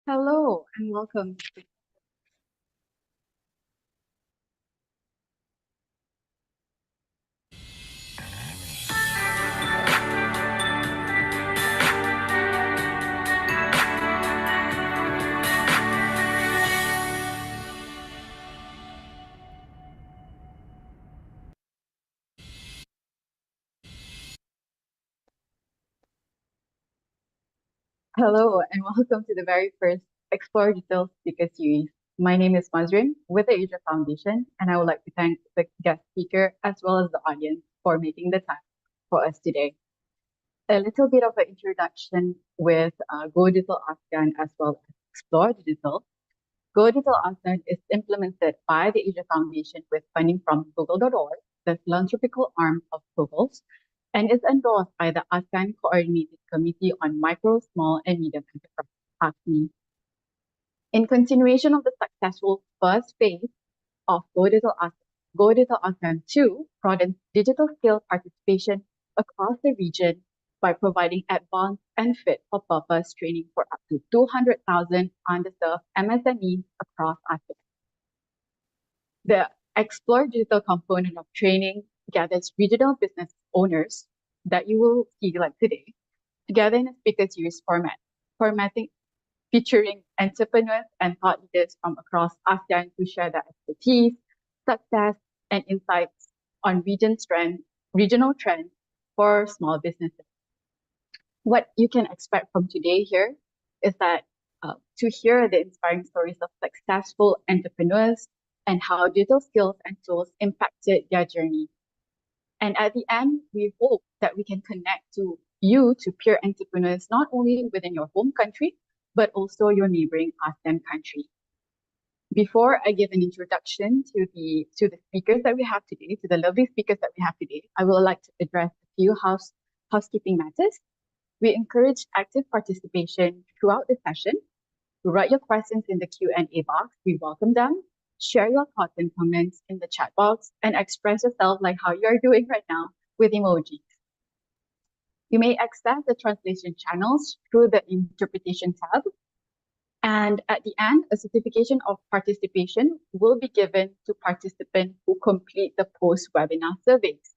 Hello and welcome. Hello and welcome to the very first Explore Details speaker series. My name is Mazrin with the Asia Foundation, and I would like to thank the guest speaker as well as the audience for making the time for us today. A little bit of an introduction with Go Digital ASEAN as well as Explore Digital. Go Digital ASEAN is implemented by the Asia Foundation with funding from Google.org, the philanthropical arm of Google's, and is endorsed by the ASEAN Coordinated Committee on Micro, Small, and Medium Enterprises, ASME. In continuation of the successful first phase of Go Digital ASEAN 2 broadens digital skill participation across the region by providing advanced and fit for purpose training for up to 200,000 underserved MSMEs across ASEAN. The Explore Digital component of training gathers regional business owners that you will see like today together in a speaker series formatting featuring entrepreneurs and thought leaders from across ASEAN to share their expertise, success, and insights on regional trends for small businesses. What you can expect from today here is that to hear the inspiring stories of successful entrepreneurs and how digital skills and tools impacted their journey. And at the end, we hope that we can connect to peer entrepreneurs, not only within your home country, but also your neighboring ASEAN country. Before I give an introduction to the speakers that we have today, to the lovely speakers that we have today, I would like to address a few housekeeping matters. We encourage active participation throughout the session. Write your questions in the Q&A box. We welcome them. Share your thoughts and comments in the chat box and express yourself like how you're doing right now with emojis. You may access the translation channels through the interpretation tab. And at the end, a certification of participation will be given to participants who complete the post-webinar surveys.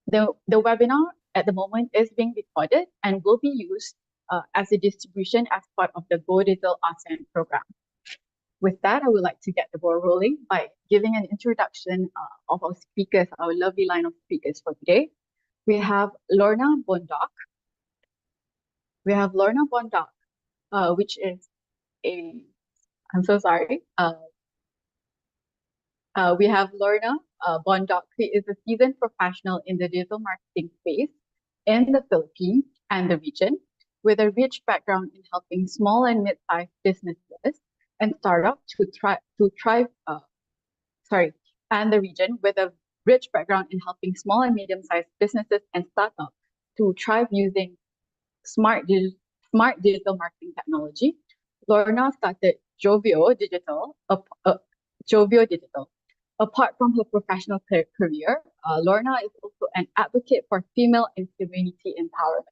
The webinar at the moment is being recorded and will be used as a distribution as part of the Go Digital ASEAN program. With that, I would like to get the ball rolling by giving an introduction of our speakers, our lovely line of speakers for today. We have Lorna Bondoc. Which is I'm so sorry. We have Lorna Bondoc, who is a seasoned professional in the digital marketing space in the Philippines and the region, with a rich background in helping small and mid-sized businesses and startups and the region with a rich background in helping small and medium-sized businesses and startups to thrive using smart digital marketing technology. Lorna started Jovio Digital. Apart from her professional career, Lorna is also an advocate for female and community empowerment.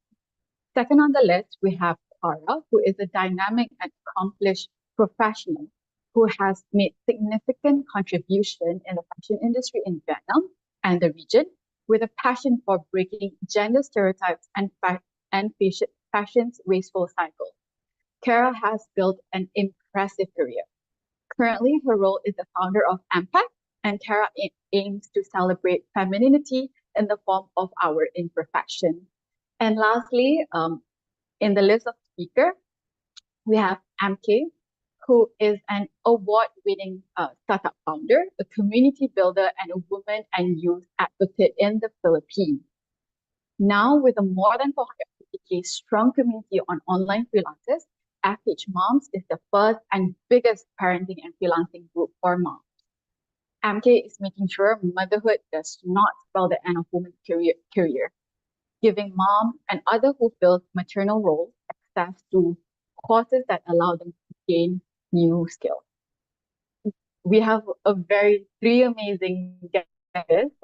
Second on the list, we have Tara, who is a dynamic and accomplished professional who has made significant contribution in the fashion industry in Vietnam and the region with a passion for breaking gender stereotypes and fashion's wasteful cycle. Kara has built an impressive career. Currently, her role is the founder of AMPAC, and Kara aims to celebrate femininity in the form of our imperfection. And lastly, in the list of speakers, we have MK, who is an award-winning startup founder, a community builder, and a woman and youth advocate in the Philippines. Now, with a more than 450K strong community on online freelancers, FH Moms is the first and biggest parenting and freelancing group for moms. MK is making sure motherhood does not spell the end of women's career, giving moms and other who fill maternal roles access to courses that allow them to gain new skills. We have three amazing guests,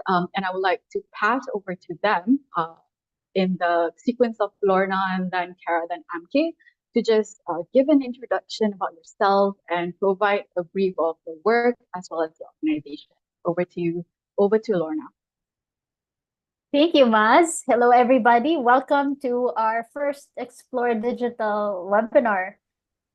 and I would like to pass over to them in the sequence of Lorna and then Kara, then MK. to just give an introduction about yourself and provide a brief of the work as well as the organization. Over to Lorna. Thank you, Maz. Hello, everybody. Welcome to our first Explore Digital webinar,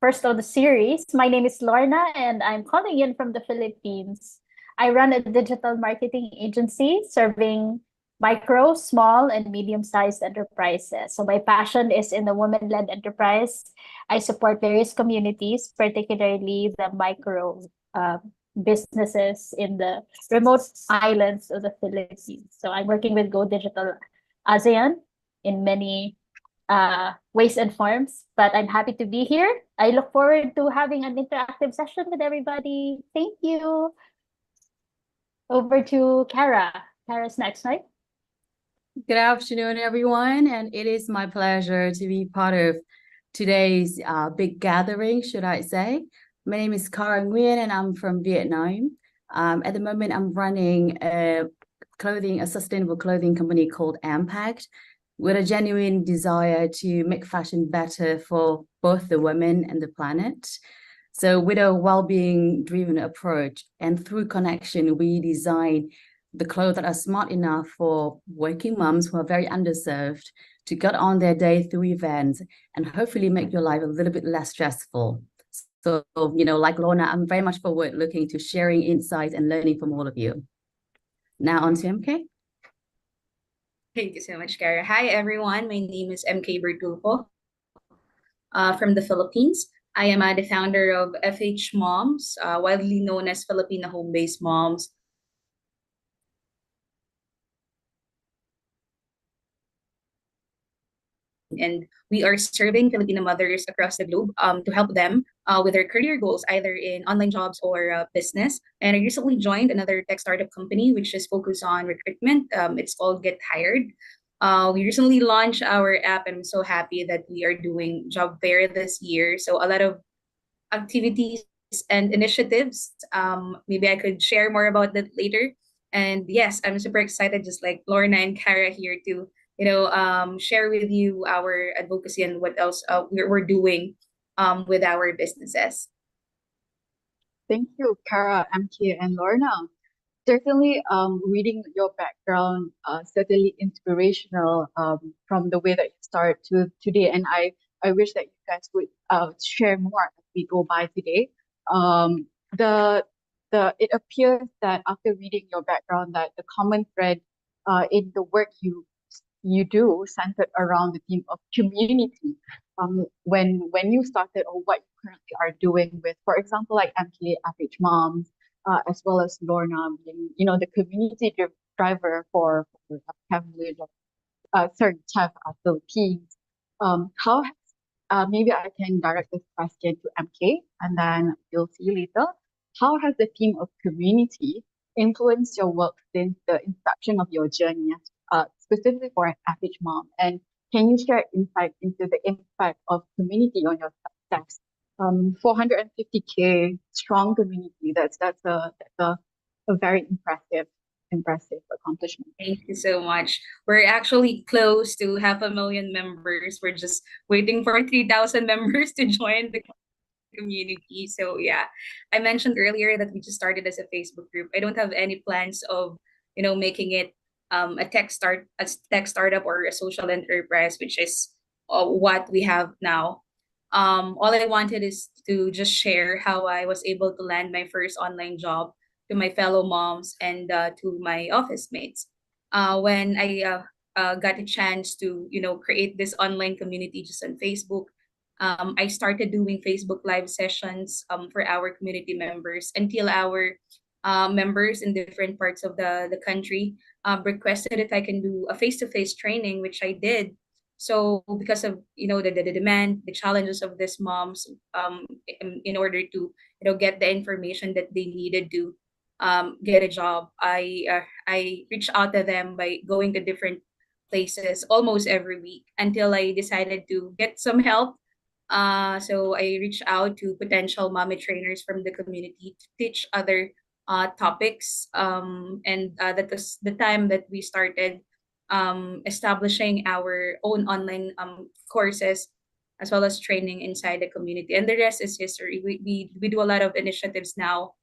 first of the series. My name is Lorna, and I'm calling in from the Philippines. I run a digital marketing agency serving micro, small, and medium-sized enterprises. So my passion is in the women-led enterprise. I support various communities, particularly the micro uh, businesses in the remote islands of the Philippines. So I'm working with Go Digital ASEAN in many ways and forms, but I'm happy to be here. I look forward to having an interactive session with everybody. Thank you. Over to Kara. Kara's next, right? Good afternoon, everyone, and it is my pleasure to be part of today's big gathering, should I say. My name is Kara Nguyen, and I'm from Vietnam. At the moment, I'm running a sustainable clothing company called Impact, with a genuine desire to make fashion better for both the women and the planet. So with a well-being driven approach and through connection, we design the clothes that are smart enough for working moms who are very underserved to get on their day through events and hopefully make your life a little bit less stressful. So, like Lorna, I'm very much forward looking to sharing insights and learning from all of you. Now on to MK. Thank you so much, Kara. Hi, everyone. My name is MK Bertulfo from the Philippines. I am the founder of FH Moms, widely known as Filipino Home-Based Moms. And we are serving Filipino mothers across the globe to help them with their career goals, either in online jobs or business. And I recently joined another tech startup company, which is focused on recruitment. It's called Get Hired. We recently launched our app, and I'm so happy that we are doing job fair this year. So a lot of activities and initiatives. Maybe I could share more about that later. And yes, I'm super excited, just like Lorna and Kara here to share with you our advocacy and what else we're doing with our businesses. Thank you, Kara, MK, and Lorna. Certainly, reading your background, certainly inspirational from the way that you start to today. And I wish that you guys would share more as we go by today. Um, the it appears that after reading your background, that the common thread in the work you do centered around the theme of community. When you started or what you currently are doing with, for example, like MK FH Moms, as well as Lorna being, the community driver for TEF Village, TEF Philippines. How maybe I can direct this question to MK and then we'll see you later. How has the theme of community influenced your work since the inception of your journey, specifically for an FH mom? And can you share insight into the impact of community on your success? 450K strong community. That's a very impressive accomplishment. Thank you so much. We're actually close to 500,000 members. We're just waiting for 3,000 members to join the community. So yeah, I mentioned earlier that we just started as a Facebook group. I don't have any plans of, making it a tech startup or a social enterprise, which is what we have now. All I wanted is to just share how I was able to land my first online job to my fellow moms and to my office mates. When I got a chance to, create this online community just on Facebook, I started doing Facebook Live sessions for our community members until our members in different parts of the country requested if I can do a face-to-face training, which I did. So because of the demand, the challenges of these moms, in order to get the information that they needed to get a job, I reached out to them by going to different places almost every week until I decided to get some help. So I reached out to potential mommy trainers from the community to teach other topics. And that was the time that we started establishing our own online courses as well as training inside the community. And the rest is history. We do a lot of initiatives now,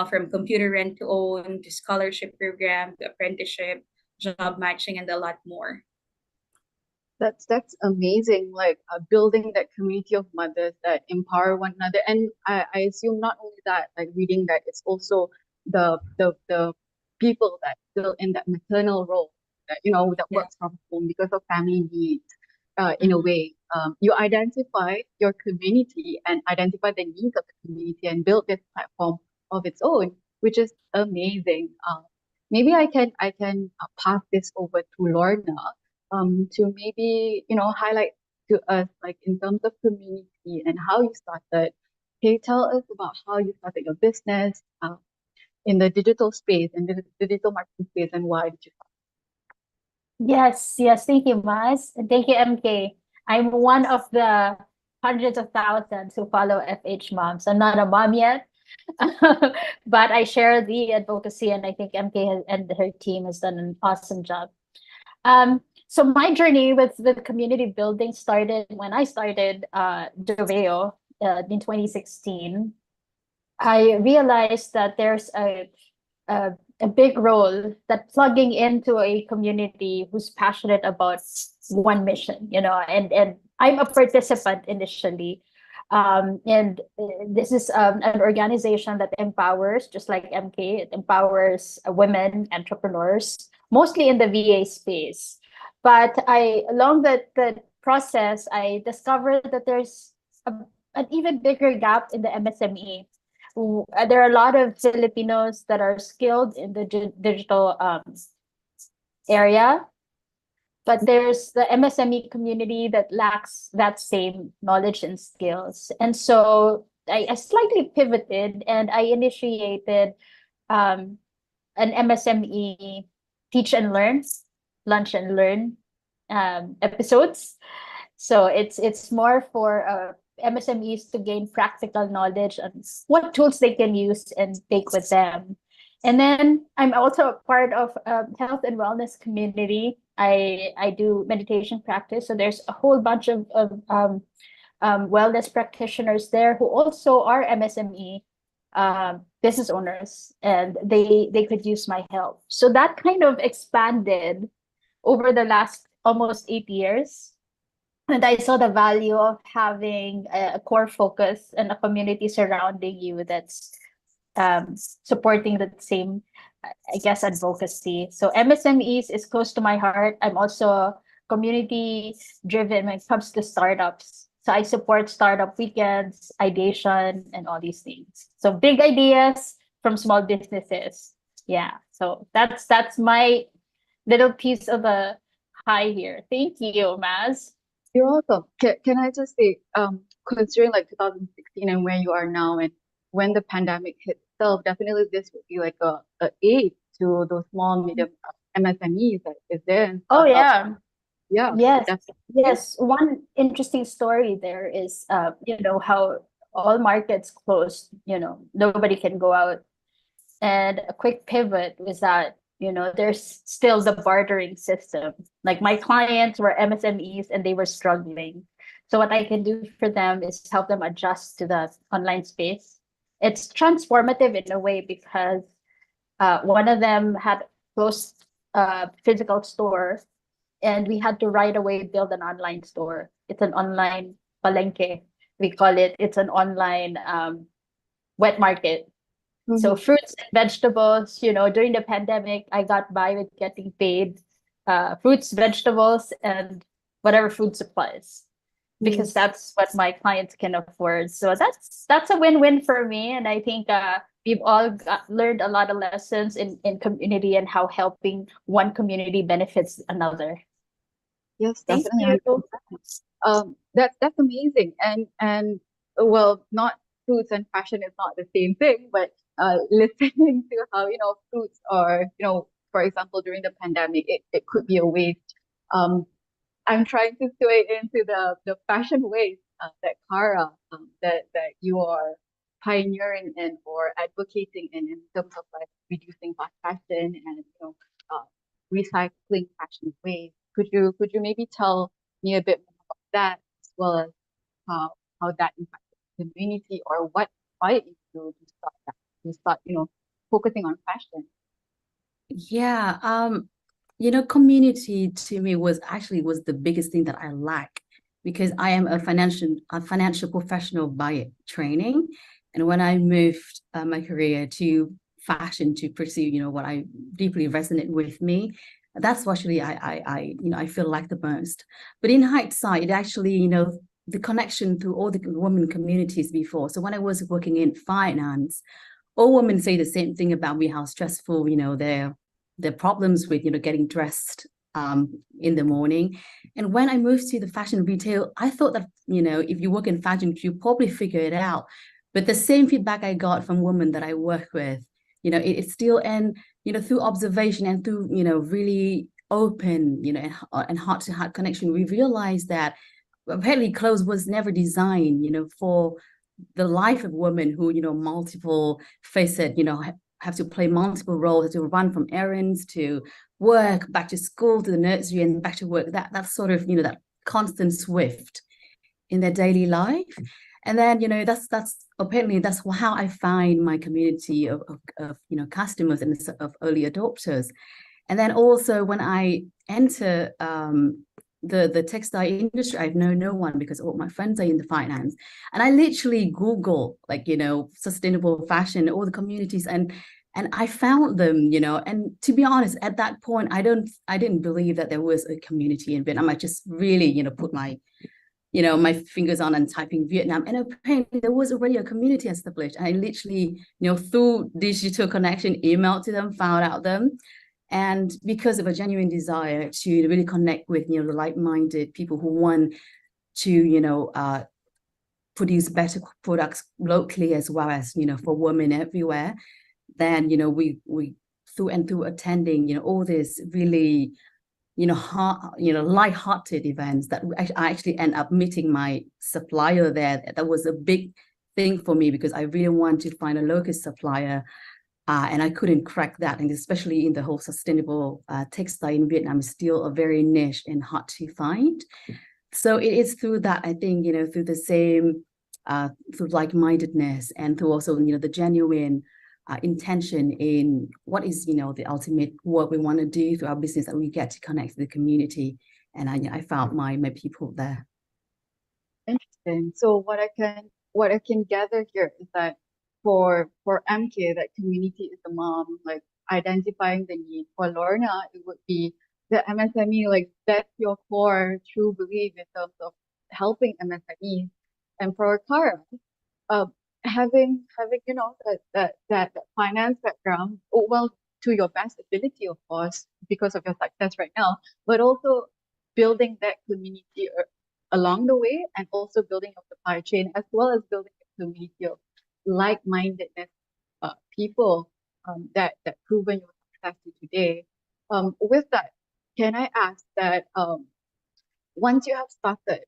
from computer rent to own to scholarship program to apprenticeship, job matching, and a lot more. That's amazing. Like building that community of mothers that empower one another. And I assume not only that, like reading that, it's also the people that fill in that maternal role that that Yeah. works from home because of family needs. In a way, you identify your community and identify the needs of the community and build this platform of its own, which is amazing. Maybe I can pass this over to Lorna to maybe highlight to us like in terms of community and how you started. Can you tell us about how you started your business in the digital space and the digital marketing space, and why did you Yes, yes. Thank you, Maz. And thank you, MK. I'm one of the hundreds of thousands who follow FH moms. I'm not a mom yet, but I share the advocacy, and I think MK and her team has done an awesome job. So my journey with community building started when I started Doveo in 2016. I realized that there's a big role that plugging into a community who's passionate about one mission, and I'm a participant initially. And this is an organization that empowers, just like MK, it empowers women entrepreneurs, mostly in the VA space. But along the process, I discovered that there's a, an even bigger gap in the MSME. There are a lot of Filipinos that are skilled in the digital area, but there's the MSME community that lacks that same knowledge and skills. And so I slightly pivoted and I initiated um, an MSME teach and learn, lunch and learn episodes. So it's more for MSMEs to gain practical knowledge on what tools they can use and take with them. And then I'm also a part of a health and wellness community. I do meditation practice. So there's a whole bunch of wellness practitioners there who also are MSME business owners, and they could use my help. So that kind of expanded over the last almost 8 years. And I saw the value of having a core focus and a community surrounding you that's supporting the same, I guess, advocacy. So MSMEs is close to my heart. I'm also community driven when it comes to startups. So I support startup weekends, ideation, and all these things. So big ideas from small businesses. Yeah. So that's my little piece of the pie here. Thank you, Maz. You're welcome. Can I just say, considering like 2016 and where you are now, and when the pandemic hit itself, definitely this would be like a aid to those small, medium MSMEs that is there and Oh startups. yeah. Yeah, Yes. definitely. Yes. One interesting story there is how all markets closed, nobody can go out. And a quick pivot was that, there's still the bartering system. Like my clients were MSMEs and they were struggling. So what I can do for them is help them adjust to the online space. It's transformative in a way because one of them had closed physical store, and we had to right away build an online store. It's an online palenque. We call it. It's an online wet market. So Mhm. fruits and vegetables, during the pandemic, I got by with getting paid fruits, vegetables, and whatever food supplies because that's what my clients can afford. So that's a win-win for me, and I think we've all learned a lot of lessons in community and how helping one community benefits another. Yes, Thank definitely, you. 100%. That's amazing. And well, not fruits and fashion is not the same thing, but listening to how fruits are, for example, during the pandemic, it could be a waste. I'm trying to sway into the fashion waste that Kara that you are pioneering in or advocating in terms of like reducing fast fashion and uh, recycling fashion waste. Could you maybe tell me a bit more about that as well as how that impacted the community, or what inspired you to start that, to start, focusing on fashion? Yeah, community to me was the biggest thing that I lack, because I am a financial professional by training. And when I moved my career to fashion to pursue, what I deeply resonate with me, that's what actually I feel like the most. But in hindsight, it actually, the connection through all the women communities before. So when I was working in finance, all women say the same thing about me, how stressful, their problems with, getting dressed in the morning. And when I moved to the fashion retail, I thought that, if you work in fashion, you probably figure it out. But the same feedback I got from women that I work with, it's still, and, through observation and through, really open, and heart-to-heart connection, we realized that apparently clothes was never designed, for the life of women who, multiple facet, have to play multiple roles, to run from errands to work, back to school, to the nursery, and back to work. That's sort of, that constant swift in their daily life. And then, that's apparently that's how I find my community of customers and of early adopters. And then also when I enter the textile industry, I've known no one, because all my friends are in the finance. And I literally Google, like, sustainable fashion, all the communities, and I found them, and to be honest, at that point, I didn't believe that there was a community in Vietnam. I just really, put my my fingers on and typing Vietnam, and apparently there was already a community established. I literally, through digital connection, emailed to them, found out them. And because of a genuine desire to really connect with, the like-minded people who want to, produce better products locally, as well as, for women everywhere, then, we through attending, all these really, light-hearted events, that I actually end up meeting my supplier there. That was a big thing for me, because I really want to find a local supplier. And I couldn't crack that. And especially in the whole sustainable textile in Vietnam is still a very niche and hard to find. So it is through that, I think, through the same, through like-mindedness, and through also, the genuine intention in what is, the ultimate work we want to do through our business, that we get to connect to the community. And I found my people there. Interesting. So what I can gather here is that for MK, that community is the mom, like identifying the need. For Lorna, it would be the MSME, like that's your core true belief in terms of helping MSMEs. And for Kara, uh, having that finance background, well, to your best ability, of course, because of your success right now, but also building that community along the way, and also building a supply chain, as well as building a community of like-mindedness people that proven your success to today. With that, can I ask that once you have started,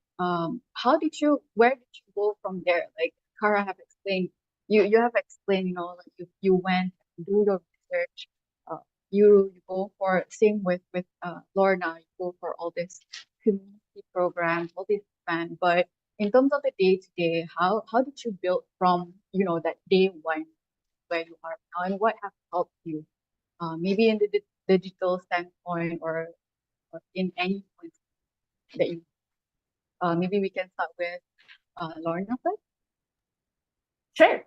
where did you go from there? Like Kara have explained, you have explained, like you went and do your research, you go for, same with Lorna, you go for all this community programs, all this plan. But in terms of the day to day, how did you build from, that day one where you are now, and what has helped you, maybe in the digital standpoint, or in any point that you, maybe we can start with Lorna first. Sure.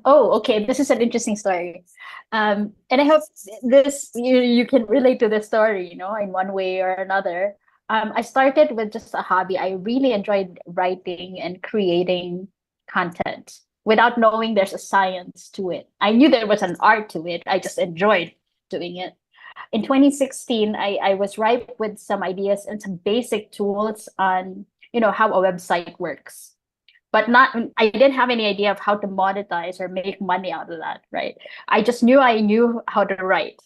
Okay. This is an interesting story. And I hope this you can relate to this story, in one way or another. I started with just a hobby. I really enjoyed writing and creating content without knowing there's a science to it. I knew there was an art to it. I just enjoyed doing it. In 2016, I was ripe with some ideas and some basic tools on, how a website works. But I didn't have any idea of how to monetize or make money out of that, right? I just knew I knew how to write,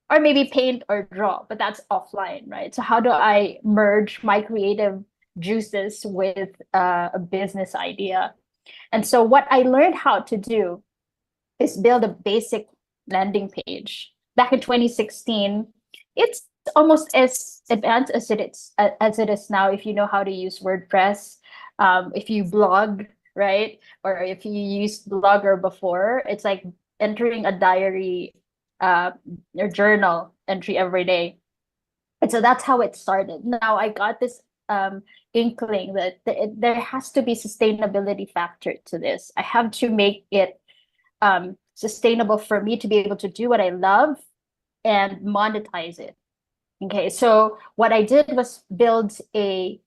or maybe paint or draw, but that's offline, right? So how do I merge my creative juices with a business idea? And so what I learned how to do is build a basic landing page. Back in 2016, it's almost as advanced as it is now, if you know how to use WordPress. If you blog, right? Or if you used Blogger before, it's like entering a diary, your journal entry every day. And so that's how it started. Now I got this inkling that there has to be sustainability factor to this. I have to make it sustainable for me to be able to do what I love and monetize it. Okay, so what I did was build a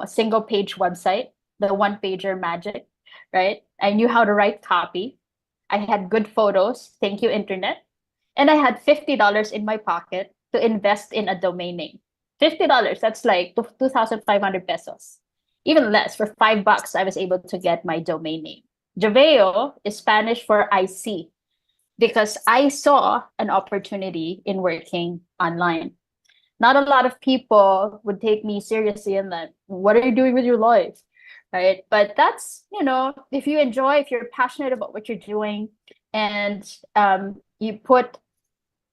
single page website, the one pager magic, right? I knew how to write copy. I had good photos. Thank you, internet. And I had $50 in my pocket to invest in a domain name. $50, that's like 2,500 pesos. Even less, for $5, I was able to get my domain name. Javeo is Spanish for I see, because I saw an opportunity in working online. Not a lot of people would take me seriously and like, what are you doing with your life? Right. But that's, if you enjoy, if you're passionate about what you're doing, and you put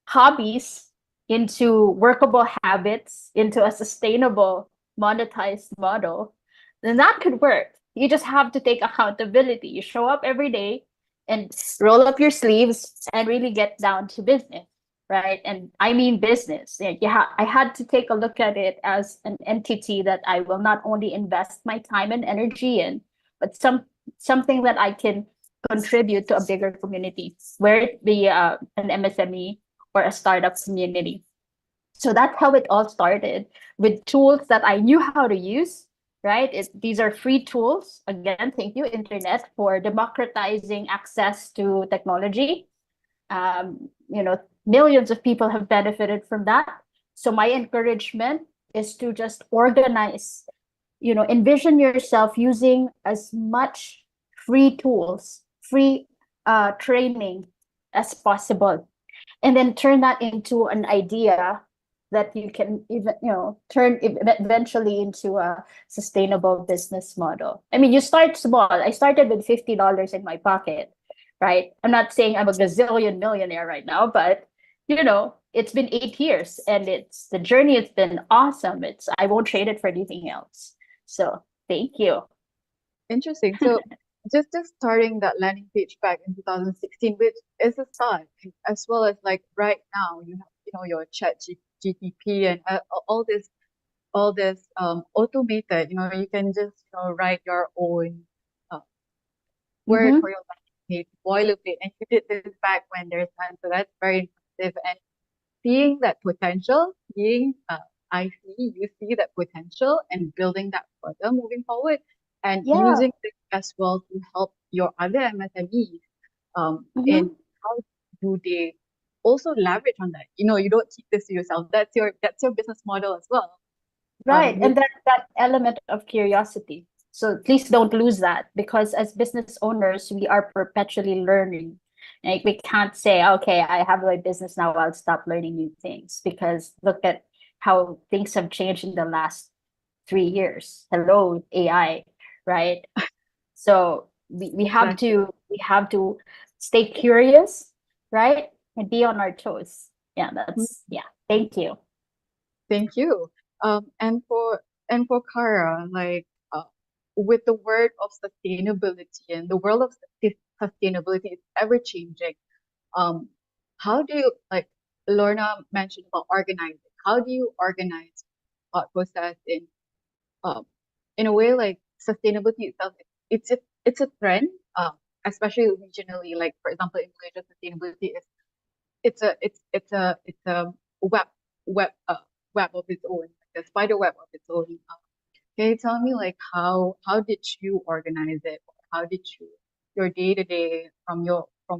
hobbies into workable habits, into a sustainable monetized model, then that could work. You just have to take accountability. You show up every day and roll up your sleeves and really get down to business, right? And I mean business. I had to take a look at it as an entity that I will not only invest my time and energy in, but something that I can contribute to a bigger community, where it be an MSME or a startup community. So that's how it all started, with tools that I knew how to use, right? These are free tools. Again, thank you, internet, for democratizing access to technology. Millions of people have benefited from that. So my encouragement is to just organize, envision yourself using as much free tools, free training as possible, and then turn that into an idea that you can even turn eventually into a sustainable business model. I mean, you start small. I started with $50 in my pocket, right? I'm not saying I'm a gazillion millionaire right now, but it's been 8 years, and the journey has been awesome. I won't trade it for anything else. So thank you. Interesting. So just starting that landing page back in 2016, which is a start, as well as like right now you have your chat GTP and all this automated. You can just write your own word for your landing page, boilerplate, and you did this back when there's none. So that's very impressive. And seeing that potential, you see that potential and building that further moving forward, and Yeah. using this as well to help your other MSMEs in how do they also leverage on that. You don't keep this to yourself. That's your business model as well. Right. And that element of curiosity. So please don't lose that, because as business owners, we are perpetually learning. Like, we can't say, okay, I have my business now, I'll stop learning new things, because look at how things have changed in the last 3 years. Hello, AI, right? So we have to stay curious, right? And be on our toes. Yeah, thank you. Thank you. And for Kara, like with the word of sustainability and the world of sustainability is ever changing. How do you, like Lorna mentioned about organizing? How do you organize thought process in a way like sustainability itself? It's a trend, especially regionally. Like for example, in Malaysia, sustainability is it's a web web of its own, like a spider web of its own. Can you tell me like how did you organize it? How did you your day to day from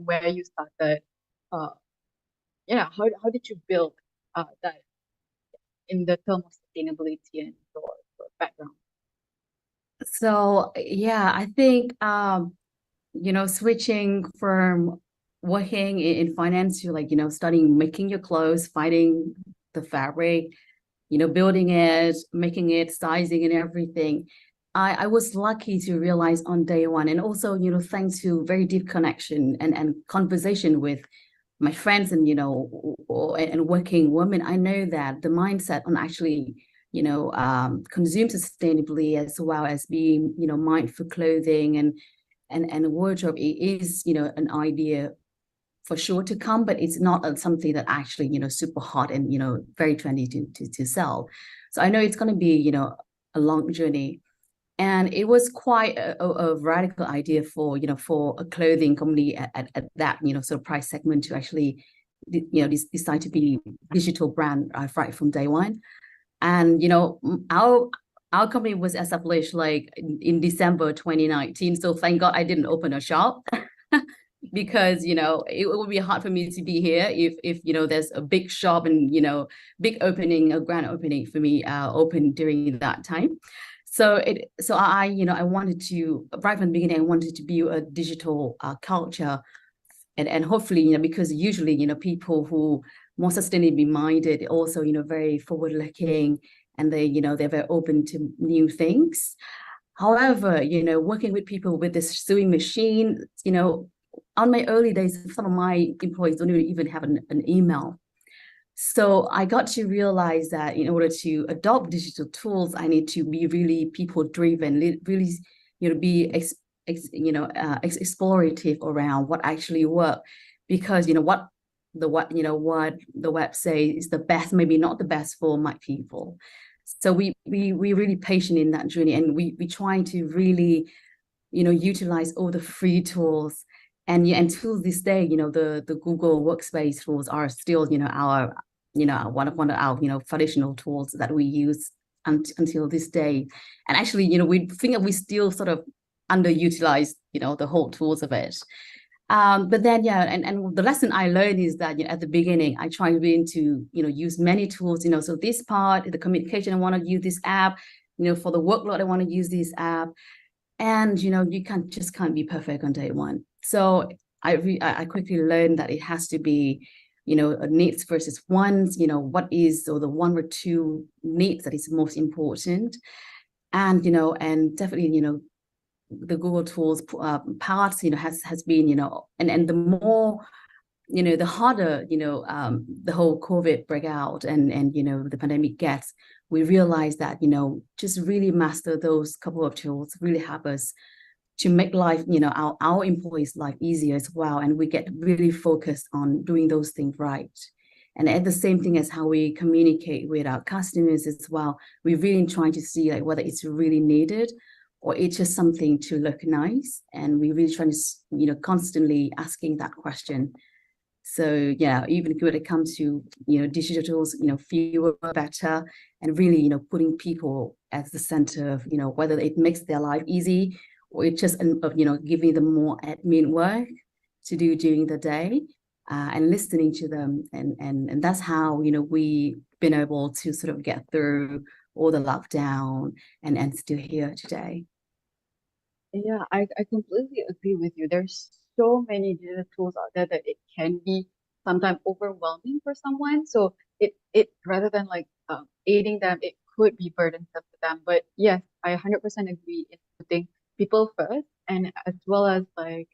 where you started? Uh, how did you build that in the term of sustainability and your background? So yeah, I think switching from working in finance to studying making your clothes, finding the fabric, building it, making it, sizing and everything. I was lucky to realize on day one, and also, thanks to very deep connection and conversation with my friends and, and working women, I know that the mindset on actually consume sustainably, as well as being, mindful clothing and wardrobe. It is, an idea for sure to come, but it's not something that actually, super hot and, very trendy to sell. So I know it's going to be, a long journey. And it was quite a radical idea for, for a clothing company at that, sort of price segment to actually, decide to be digital brand right from day one. And, our company was established like in December 2019. So thank God I didn't open a shop. Because it would be hard for me to be here if there's a big shop and big opening, a grand opening for me open during that time. So I wanted to, right from the beginning, I wanted to build a digital culture, and hopefully, because usually, people who more sustainably minded, also, very forward looking, and they're very open to new things. However, working with people with this sewing machine, on my early days, some of my employees don't even have an email. So I got to realize that in order to adopt digital tools, I need to be really people driven, really, be explorative around what actually work, because what the web say is the best, maybe not the best for my people. So we really patient in that journey, and we trying to really, utilize all the free tools. And tools this day, the Google Workspace tools are still, our, one of our, traditional tools that we use until this day. And actually, we think that we still sort of underutilize, the whole tools of it. But then, and the lesson I learned is that, at the beginning, I try really to, use many tools, so this part, the communication, I want to use this app, for the workload, I want to use this app. And, you can't be perfect on day one. So I quickly learned that it has to be, a needs versus wants, what is, or the one or two needs that is most important. And, and definitely, the Google tools parts, has been, and the more, the harder, the whole COVID breakout and, the pandemic gets, we realize that, just really master those couple of tools really help us to make life, our employees' life easier as well. And we get really focused on doing those things right. And at the same thing as how we communicate with our customers as well, we're really trying to see like whether it's really needed or it's just something to look nice. And we're really trying to, constantly asking that question. So yeah, even when it comes to, digital tools, fewer better, and really, putting people at the center of, whether it makes their life easy or it just, giving them more admin work to do during the day, and listening to them. And that's how, we've been able to sort of get through all the lockdown and still here today. Yeah, I completely agree with you. There's so many digital tools out there that it can be sometimes overwhelming for someone. So it rather than like aiding them, it could be burdensome to them. But yes, I 100% agree in putting people first, and as well as like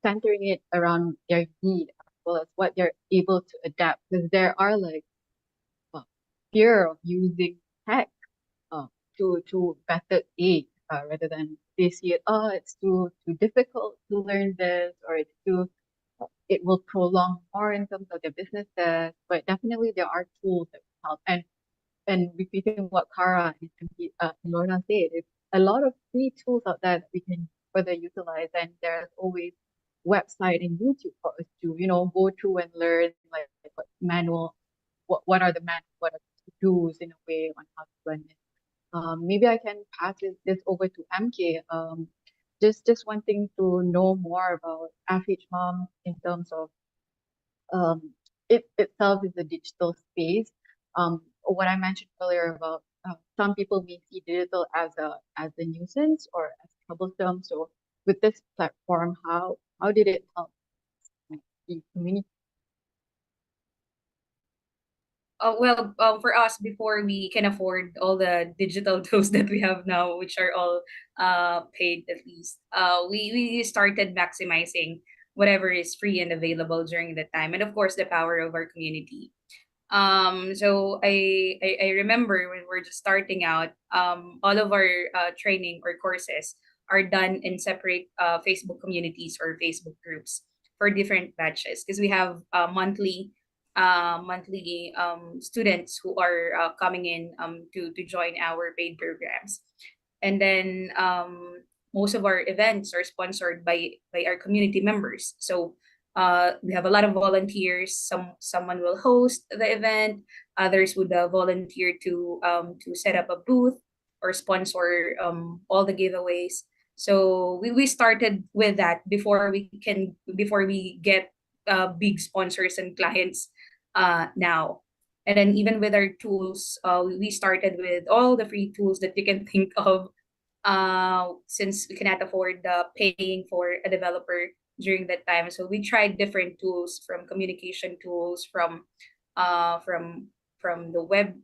centering it around their need as well as what they're able to adapt. Because there are like uh, fear of using tech uh, to better aid rather than they see it, oh, it's too difficult to learn this, or it's too it will prolong more in terms of their businesses. But definitely there are tools that will help. And repeating what Kara and Lorna said, it's a lot of free tools out there that we can further utilize. And there's always website and YouTube for us to, go through and learn like what manual, what are the manual, what are the to-dos in a way on how to run it. Maybe I can pass this over to MK. Just wanting to know more about FH Mom in terms of it itself is a digital space. What I mentioned earlier about some people may see digital as a nuisance or as troublesome. So with this platform, how did it help the community? Well, for us, before we can afford all the digital tools that we have now, which are all paid at least, we started maximizing whatever is free and available during the time, and of course, the power of our community. So I remember when we're just starting out, all of our training or courses are done in separate Facebook communities or Facebook groups for different batches because we have monthly students who are coming in to join our paid programs, and then most of our events are sponsored by our community members. So we have a lot of volunteers. Someone will host the event. Others would volunteer to set up a booth or sponsor all the giveaways. So we started with that before we get big sponsors and clients now. And then even with our tools, we started with all the free tools that you can think of, since we cannot afford paying for a developer during that time. So we tried different tools, from communication tools, uh, from from the web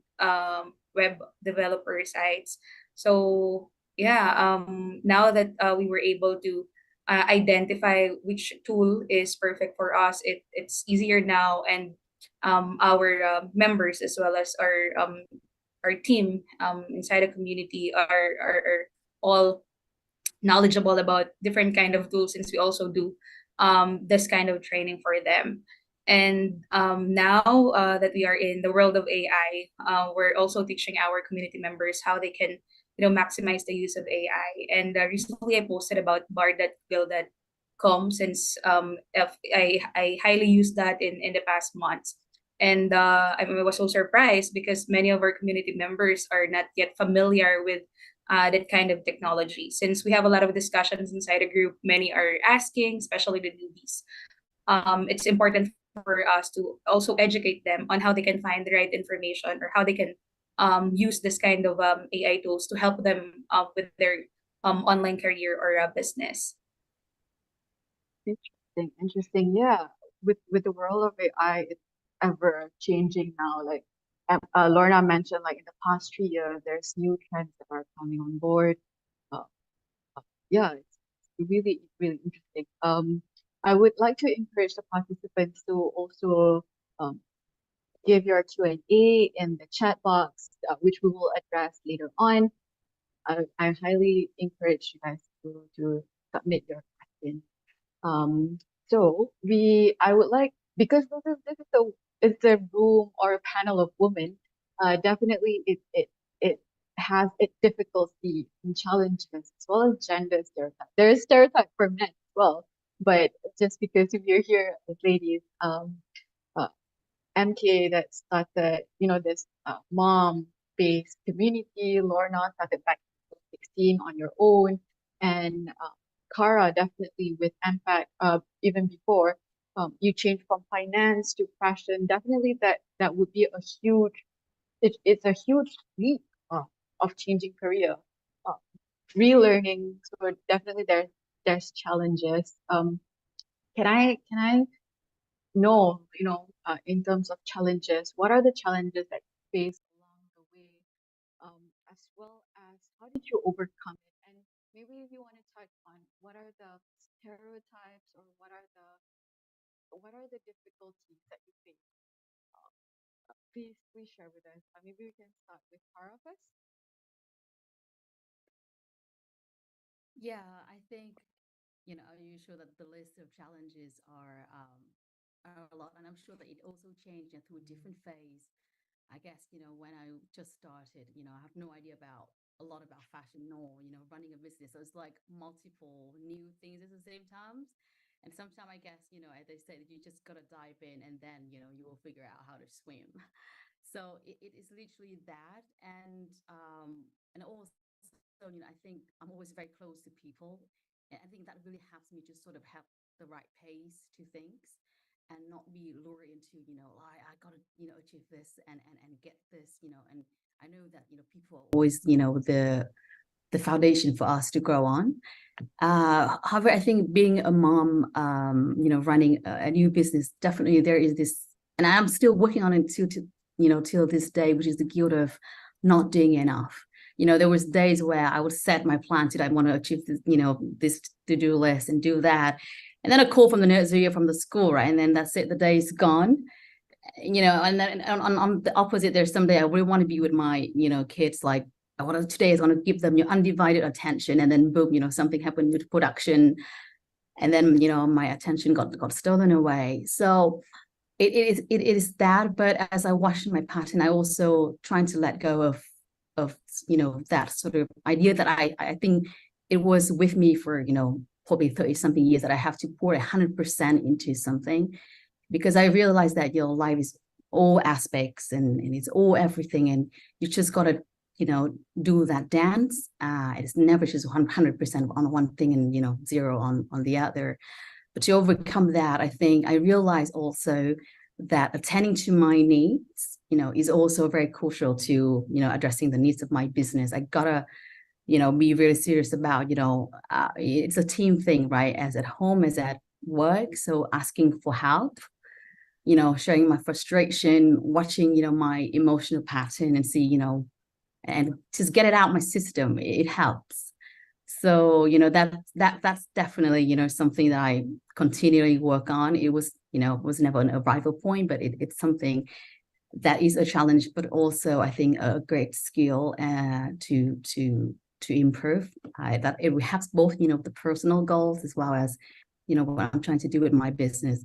developer sites. So yeah, now that we were able to identify which tool is perfect for us, it's easier now, and our members as well as our team inside the community are all knowledgeable about different kind of tools, since we also do this kind of training for them. And now that we are in the world of AI, we're also teaching our community members how they can, maximize the use of AI. And recently I posted about bar.bill.com, since I highly use that in the past months. And I was so surprised because many of our community members are not yet familiar with that kind of technology. Since we have a lot of discussions inside a group, many are asking, especially the newbies. It's important for us to also educate them on how they can find the right information, or how they can use this kind of AI tools to help them with their online career or business. Interesting, interesting. Yeah, with the world of AI, it's ever changing now. Like Lorna mentioned, like in the past 3 years, there's new trends that are coming on board. Uh, yeah, it's really, really interesting. I would like to encourage the participants to also um, give your Q&A in the chat box, which we will address later on. I highly encourage you guys to submit your questions. Um, I would like, because it's a room or a panel of women, definitely it has its difficulty and challenges as well as gender stereotype. There is stereotype for men as well, but just because if you're here as ladies, uh, MK that started, this mom-based community. Lorna started back in 2016 on your own, and Kara definitely with Impact. Even before, you changed from finance to fashion. Definitely, that would be a huge. It's a huge leap of changing career, uh, relearning. So definitely there's challenges. Can I know, in terms of challenges, what are the challenges that you face along the way, as well as how did you overcome it? And maybe if you want to touch on what are the stereotypes or what are the difficulties that you face? Please share with us. Maybe we can start with Cara first. Yeah, I think, are you sure that the list of challenges are a lot, and I'm sure that it also changed through a different phase. I guess, when I just started, I have no idea about a lot about fashion nor, running a business. So it's like multiple new things at the same time. And sometimes I guess, as they say, that you just gotta dive in and then, you will figure out how to swim. So it is literally that. And also, I think I'm always very close to people. And I think that really helps me to sort of have the right pace to things and not be lured into, I gotta, achieve this and get this, and I know that, people are always, the foundation for us to grow on. However, I think being a mom, running a new business, definitely there is this, and I'm still working on it till this day, which is the guilt of not doing enough. There was days where I would set my plan to, I want to achieve this, this to-do list and do that. And then a call from the nursery or from the school, right? And then that's it, the day is gone. And then on the opposite, there's someday I really want to be with my, kids. Like today is want to give them your undivided attention, and then boom, something happened with production, and then my attention got stolen away. So it is that. But as I watch my pattern, I also trying to let go of that sort of idea that I think it was with me for probably 30 something years, that I have to pour 100% into something, because I realized that your life is all aspects and it's all everything, and you just got to do that dance. It's never just 100% on one thing and zero on the other. But to overcome that, I think I realized also that attending to my needs is also very crucial to addressing the needs of my business. I gotta be really serious about it's a team thing, right? As at home as at work. So asking for help, sharing my frustration, watching my emotional pattern, and see and just get it out my system. It helps. So that's definitely something that I continually work on. It was was never an arrival point, but it's something that is a challenge, but also I think a great skill to improve. That it has both the personal goals as well as what I'm trying to do with my business.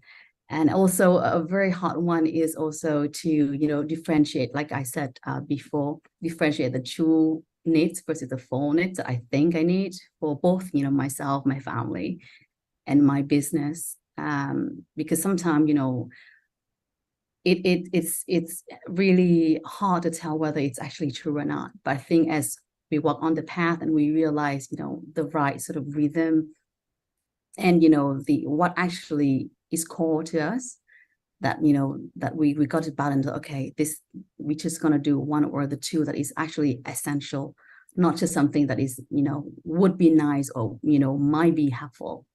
And also a very hard one is also to differentiate, like I said before, differentiate the true needs versus the full needs that I think I need for both myself, my family, and my business. Because sometimes it's really hard to tell whether it's actually true or not. But I think as we walk on the path and we realize the right sort of rhythm, and the what actually is core to us, that that we got to balance. Okay, this we're just going to do one or the two that is actually essential, not just something that is would be nice or might be helpful.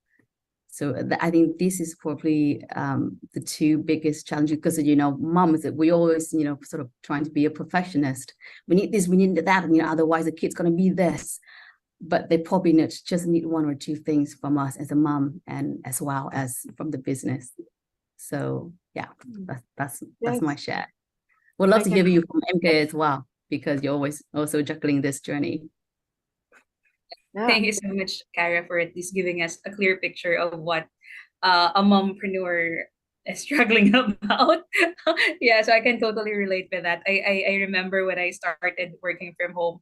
So I think this is probably the two biggest challenges, because moms, we always sort of trying to be a perfectionist. We need this, we need that, and otherwise the kid's going to be this. But they probably just need one or two things from us as a mom, and as well as from the business. So yeah, that's Yes, my share. Would love I to can. hear you from MK as well, because you're always also juggling this journey. Yeah, Thank you so much, Kara, for at least giving us a clear picture of what a mompreneur is struggling about. Yeah, so I can totally relate with that. I remember when I started working from home,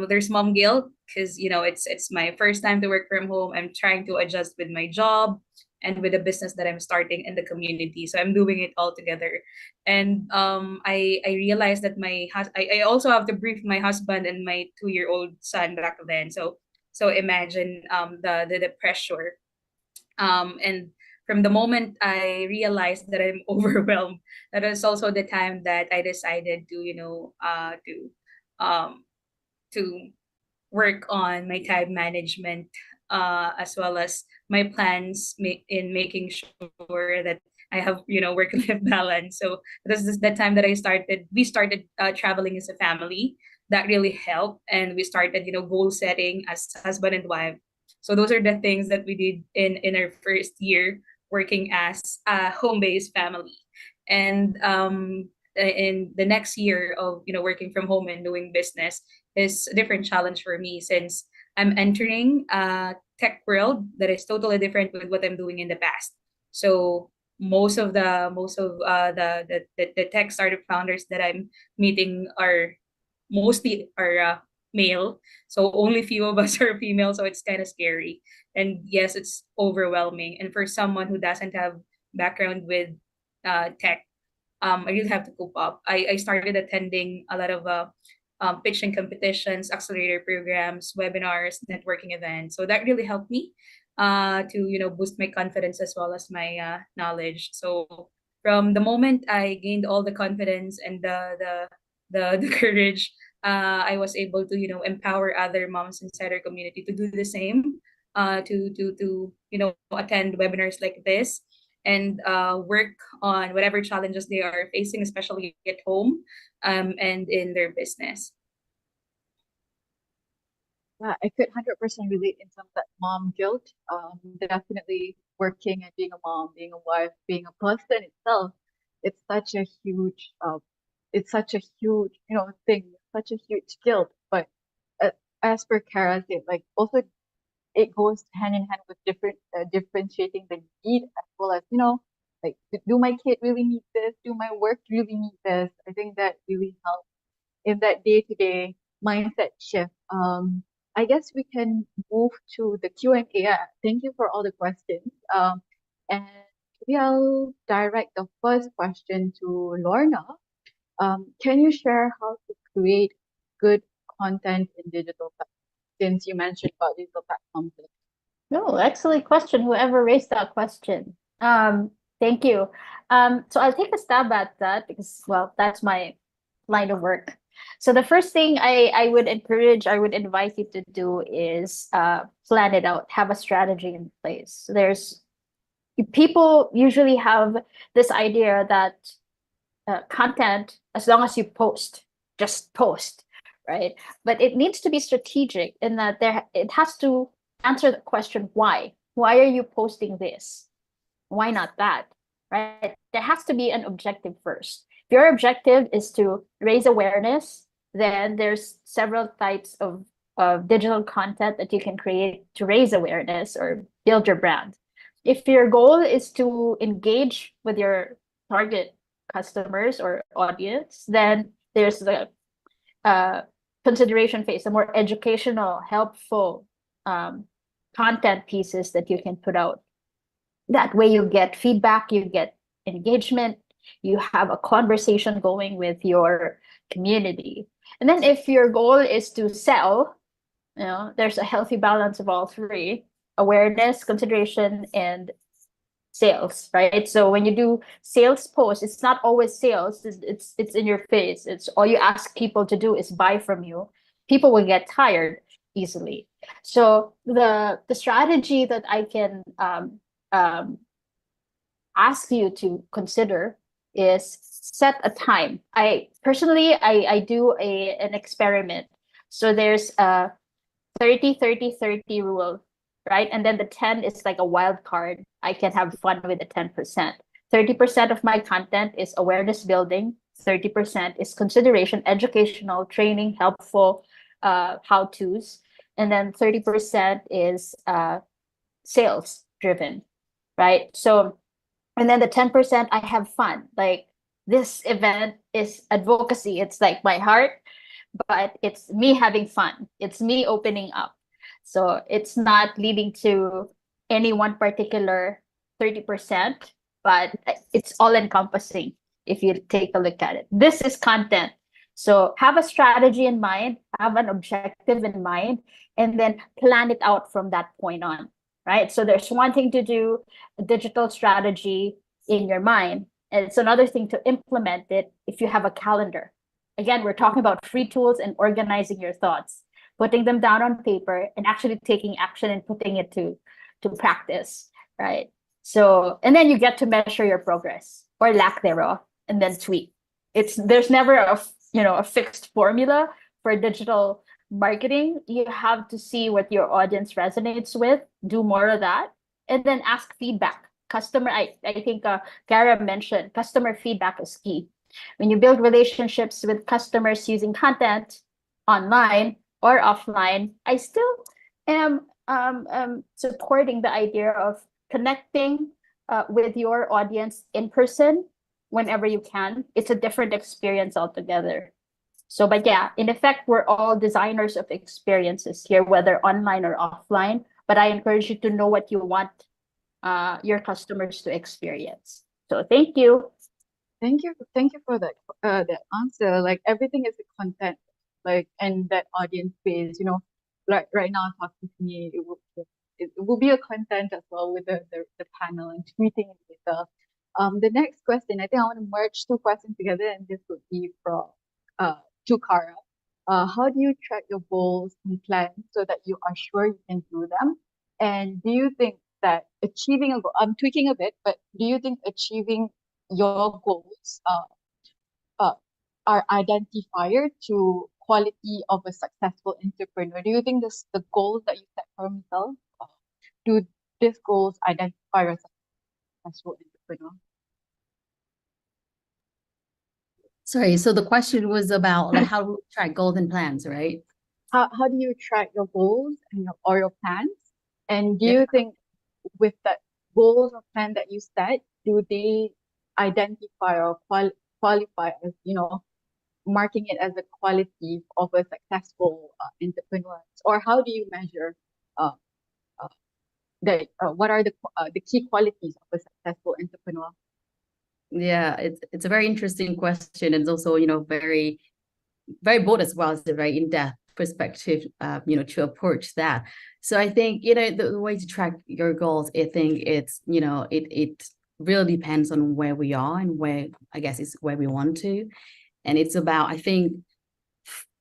there's mom guilt because it's my first time to work from home. I'm trying to adjust with my job and with the business that I'm starting in the community, so I'm doing it all together. And I realized that I also have to brief my husband and my 2-year-old son back then. So imagine the pressure. And from the moment I realized that I'm overwhelmed, that was also the time that I decided to um to work on my time management, as well as my plans in making sure that I have work life balance. So this is the time that we started traveling as a family. That really helped, and we started goal setting as husband and wife. So those are the things that we did in our first year working as a home based family. And in the next year of working from home and doing business is a different challenge for me, since I'm entering a tech world that is totally different with what I'm doing in the past. So most of the tech startup founders that I'm meeting are mostly are male, so only few of us are female, so it's kind of scary. And yes, it's overwhelming, and for someone who doesn't have background with tech, I really have to cope up. I started attending a lot of pitching competitions, accelerator programs, webinars, networking events. So that really helped me to boost my confidence as well as my knowledge. So from the moment I gained all the confidence and the courage, I was able to empower other moms inside our community to do the same, to attend webinars like this, and work on whatever challenges they are facing, especially at home, and in their business. yeah, I could 100% relate in some of that mom guilt. Definitely working and being a mom, being a wife, being a person itself. it's such a huge thing, such a huge guilt. But uh, as per Kara said, like also it goes hand in hand with differentiating the need as well as like do my kid really need this? Do my work really need this? I think that really helps in that day-to-day mindset shift. I guess we can move to the Q&A. Thank you for all the questions. And maybe I'll direct the first question to Lorna. Can you share how to create good content in digital platforms? Since you mentioned about digital platforms. No, excellent question. Whoever raised that question. Thank you. So I'll take a stab at that because, well, that's my line of work. So the first thing I would encourage, I would invite you to do is plan it out, have a strategy in place. There's people usually have this idea that content, as long as you post, just post, right? But it needs to be strategic in that it has to answer the question why. Why are you posting this? Why not that? Right? There has to be an objective first. If your objective is to raise awareness, then there's several types of digital content that you can create to raise awareness or build your brand. If your goal is to engage with your target customers or audience, then there's the consideration phase, the more educational, helpful content pieces that you can put out. That way you get feedback, you get engagement, you have a conversation going with your community. And then if your goal is to sell, there's a healthy balance of all three: awareness, consideration, and sales, right? So when you do sales posts, it's not always sales, it's in your face. It's all you ask people to do is buy from you. People will get tired easily. So the strategy that I can ask you to consider is set a time. I personally I do an experiment. So there's a 30-30-30 rule, right? And then the 10 is like a wild card. I can have fun with the 10%. 30% of my content is awareness building. 30% is consideration, educational, training, helpful how-tos. And then 30% is sales driven, right? So, and then the 10% I have fun. Like this event is advocacy. It's like my heart, but it's me having fun. It's me opening up. So it's not leading to any one particular 30%, but it's all encompassing if you take a look at it. This is content. So have a strategy in mind, have an objective in mind, and then plan it out from that point on, right? So there's one thing to do a digital strategy in your mind, and it's another thing to implement it if you have a calendar. Again, we're talking about free tools and organizing your thoughts, putting them down on paper and actually taking action and putting it to practice, right? So, and then you get to measure your progress or lack thereof and then tweak. There's never a fixed formula for digital marketing. You have to see what your audience resonates with, do more of that, and then ask feedback. I think Kara mentioned customer feedback is key. When you build relationships with customers using content online or offline, I still am supporting the idea of connecting with your audience in person whenever you can. It's a different experience altogether. So, but yeah, in effect, we're all designers of experiences here, whether online or offline. But I encourage you to know what you want your customers to experience. So thank you. Thank you for that answer. Like everything is a content, like and that audience base. Like right now talking to me, it will be a content as well with the panel and tweeting it later. The next question, I think I want to merge two questions together, and this would be from to Kara. How do you track your goals and plans so that you are sure you can do them? And do you think that achieving a goal, I'm tweaking a bit, but do you think achieving your goals uh, are identifier to quality of a successful entrepreneur? Do you think the goals that you set for yourself, do these goals identify a successful entrepreneur? Sorry, so the question was about like how do we track goals and plans, right? How do you track your goals and your plans? And do Yeah. you think with that goals or plan that you set, do they identify or qualify as, marking it as a quality of a successful entrepreneur? Or how do you measure uh, uh, what are the key qualities of a successful entrepreneur? Yeah, it's a very interesting question. It's also, very very broad as well as a very in-depth perspective, to approach that. So I think, the way to track your goals, I think it's, it really depends on where we are and where, I guess, is where we want to. And it's about, I think,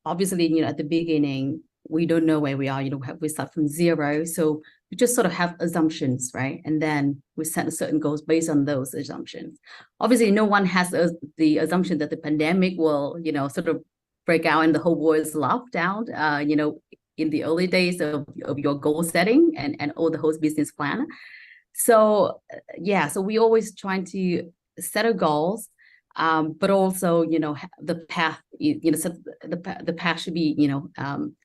obviously, at the beginning, we don't know where we are, we start from zero. So we just sort of have assumptions, right? And then we set certain goals based on those assumptions. Obviously, no one has the assumption that the pandemic will, sort of break out and the whole world is locked down, in the early days of your goal setting and all the whole business plan. So yeah, so we always trying to set our goals, but also, the path, so the path should be,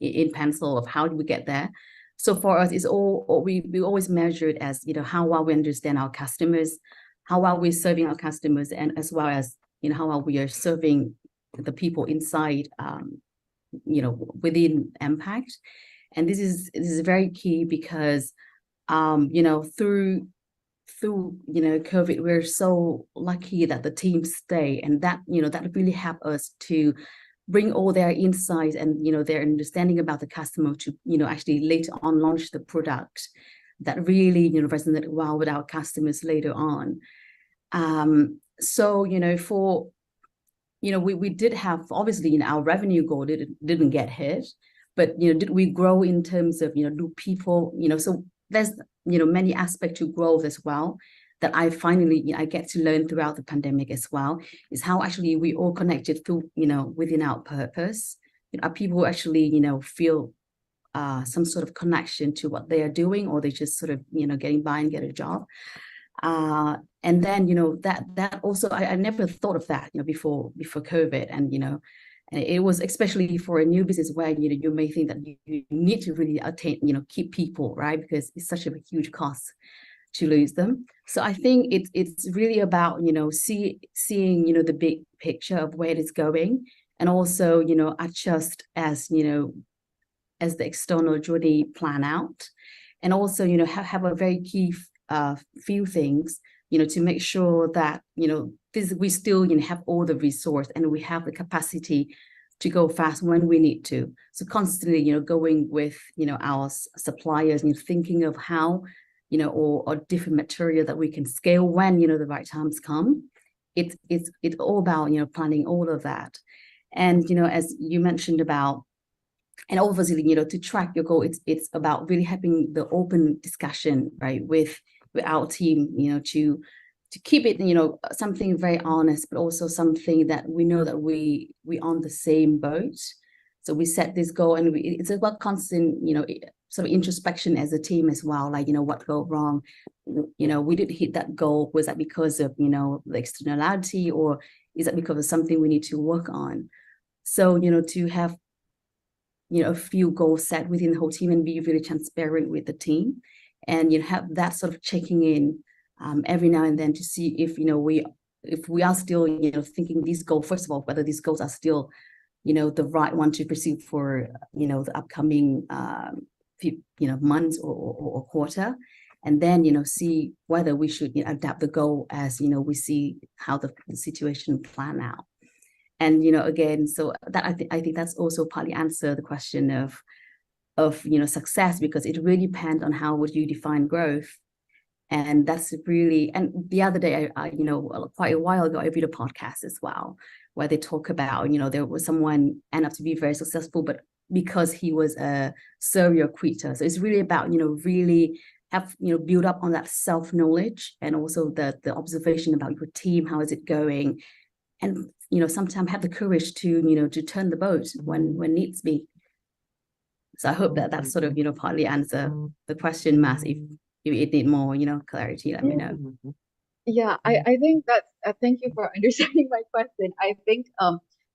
in pencil of how do we get there. So for us, it's all we always measure it as, how well we understand our customers, how well we're serving our customers, and as well as, how well we are serving the people inside, within Impact. And this is very key because, through COVID, we're so lucky that the team stay, and that that really helped us to bring all their insights and their understanding about the customer to actually later on launch the product that really resonated well with our customers later on. So for we did have, obviously, our revenue goal didn't get hit, but did we grow in terms of do people so there's many aspects to growth as well that I finally I get to learn throughout the pandemic as well, is how actually we all connected through within our purpose. Are people actually feel some sort of connection to what they are doing, or they just sort of getting by and get a job. And then that also I never thought of that before COVID, and and it was especially for a new business where you may think that you need to really attain keep people, right, because it's such a huge cost to lose them. So I think it's really about seeing the big picture of where it is going, and also adjust as as the external journey plan out, and also have a very key few things to make sure that this we still have all the resource and we have the capacity to go fast when we need to. So constantly going with our suppliers and thinking of how or different material that we can scale when the right times come. It's all about planning all of that. And as you mentioned about, and obviously to track your goal, it's about really having the open discussion, right, with our team, to keep it something very honest, but also something that we know that we on the same boat. So we set this goal, and it's about constant sort of introspection as a team as well, like what go wrong, we didn't hit that goal, was that because of the externality, or is that because of something we need to work on? So to have a few goals set within the whole team and be really transparent with the team, and have that sort of checking in every now and then to see if we are still thinking these goals, first of all, whether these goals are still the right one to pursue for the upcoming months or quarter, and then see whether we should adapt the goal as we see how the situation plan out. And again, so that I think that's also partly answer the question of success, because it really depends on how would you define growth. And that's really, and the other day I quite a while ago I read a podcast as well where they talk about there was someone end up to be very successful, but because he was a serial quitter. So it's really about really have build up on that self-knowledge, and also the observation about your team, how is it going, and sometimes have the courage to to turn the boat when needs be. So I hope that sort of partly answer the question, Mas. If you need more clarity, let me know. Yeah, I think that's thank you for understanding my question. I think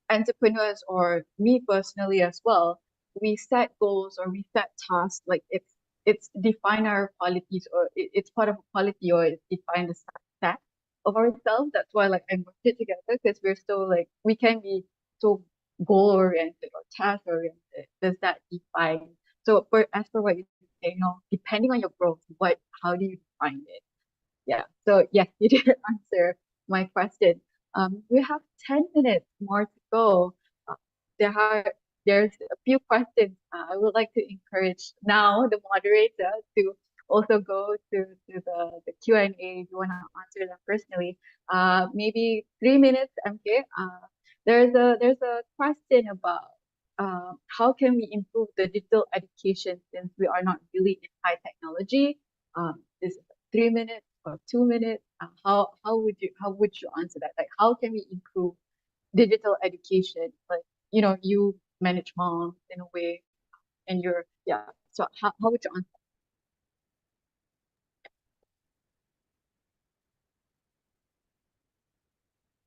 entrepreneurs or me personally as well, we set goals or we set tasks like it's define our qualities or it's part of a quality or it's define the success of ourselves. That's why like I worked it together because we're so like we can be so goal oriented or task oriented. Does that define? So for as for what you say, depending on your growth, how do you define it? Yeah. So yes, you did answer my question. We have 10 minutes more to go. Uh, there are there's a few questions. I would like to encourage now the moderator to also go to the Q&A if you want to answer them personally. Maybe 3 minutes, MK. There's a question about how can we improve the digital education since we are not really in high technology. This is 3 minutes or 2 minutes. How would you answer that? Like how can we improve digital education? Like you manage moms in a way, and you're yeah. So how would you answer?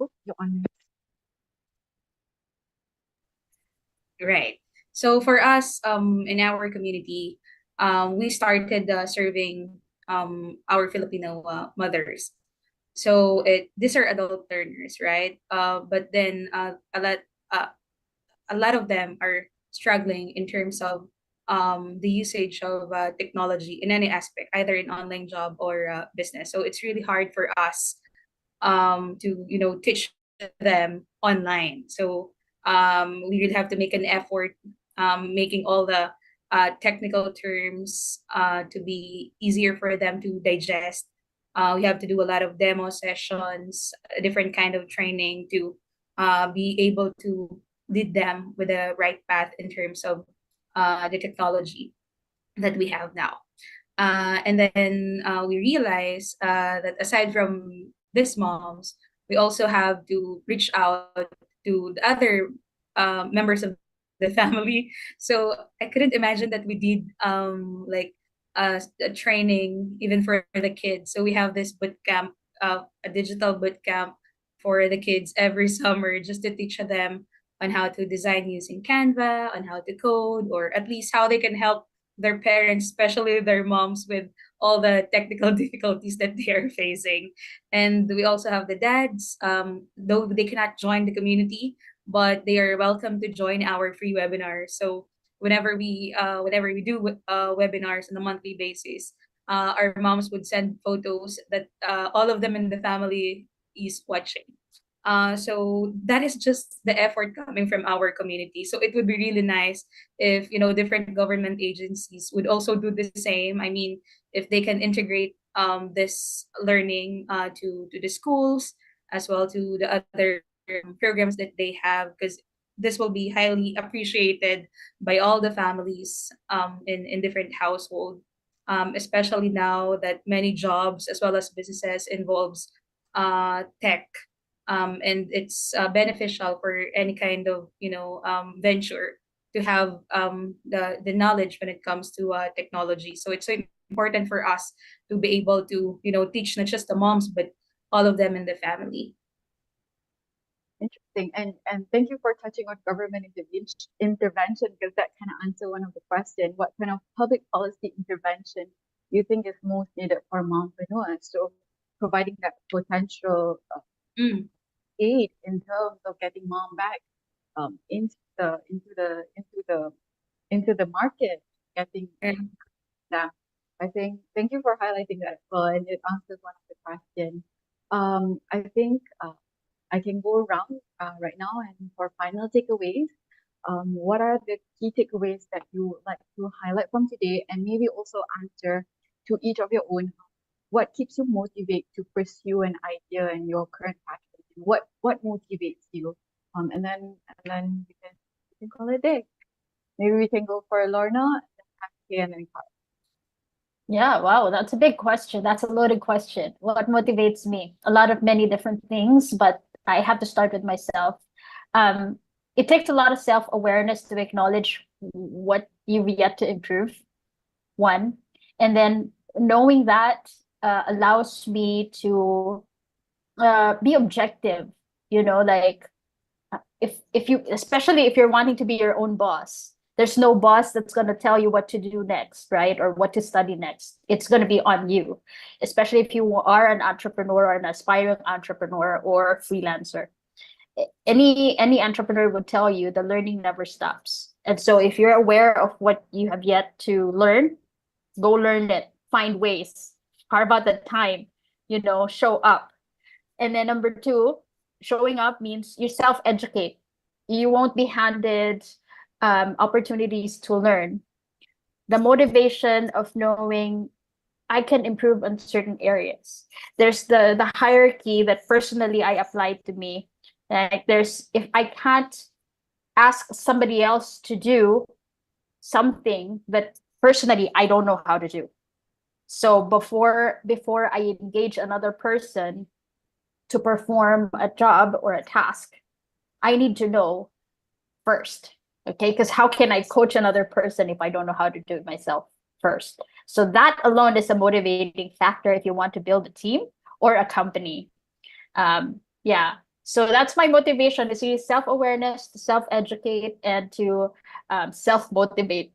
Oh, you're on. Right. So for us, in our community, we started serving our Filipino mothers. So these are adult learners, right? But then uh, a lot of them are struggling in terms of the usage of technology in any aspect, either in online job or business. So it's really hard for us to teach them online. So we really have to make an effort making all the technical terms to be easier for them to digest. We have to do a lot of demo sessions, a different kind of training to be able to lead them with the right path in terms of the technology that we have now. And then we realize that aside from these moms, we also have to reach out to the other members of the family. So I couldn't imagine that we did like a training even for the kids. So we have this boot camp, a digital boot camp for the kids every summer just to teach them on how to design using Canva, on how to code, or at least how they can help their parents, especially their moms, with all the technical difficulties that they are facing. And we also have the dads, though they cannot join the community, but they are welcome to join our free webinars. So whenever we do webinars on a monthly basis, our moms would send photos that all of them in the family is watching. So that is just the effort coming from our community. So it would be really nice if different government agencies would also do the same. I mean, if they can integrate this learning to the schools as well to the other programs that they have, because this will be highly appreciated by all the families in different households, especially now that many jobs as well as businesses involves tech, and it's beneficial for any kind of venture to have the knowledge when it comes to technology. So it's so important for us to be able to teach not just the moms but all of them in the family. Interesting. And thank you for touching on government intervention because that kind of answer one of the question. What kind of public policy intervention you think is most needed for mompreneurs? So providing that potential Mm. aid in terms of getting mom back into the market, getting And yeah. I think thank you for highlighting that as well, and it answers one of the questions. I think I can go around right now and for final takeaways. What are the key takeaways that you would like to highlight from today, and maybe also answer to each of your own? What keeps you motivated to pursue an idea and your current passion? What motivates you? And then we can call it a day. Maybe we can go for Lorna, and then Kat. Yeah, wow, that's a big question. That's a loaded question. What motivates me? A lot of many different things, but I have to start with myself. Um, it takes a lot of self-awareness to acknowledge what you've yet to improve, one. And then knowing that allows me to be objective, like if you, especially if you're wanting to be your own boss, there's no boss that's going to tell you what to do next, right? Or what to study next. It's going to be on you, especially if you are an entrepreneur or an aspiring entrepreneur or freelancer. Any entrepreneur would tell you the learning never stops. And so if you're aware of what you have yet to learn, go learn it, find ways, carve out the time, show up. And then number two, showing up means you self-educate. You won't be handed opportunities to learn. The motivation of knowing I can improve on certain areas. There's the hierarchy that personally I applied to me. Like there's, if I can't ask somebody else to do something that personally I don't know how to do. So before I engage another person to perform a job or a task, I need to know first. Okay, because how can I coach another person if I don't know how to do it myself first? So that alone is a motivating factor if you want to build a team or a company. Yeah. So that's my motivation, is to use self-awareness, to self-educate, and to self-motivate.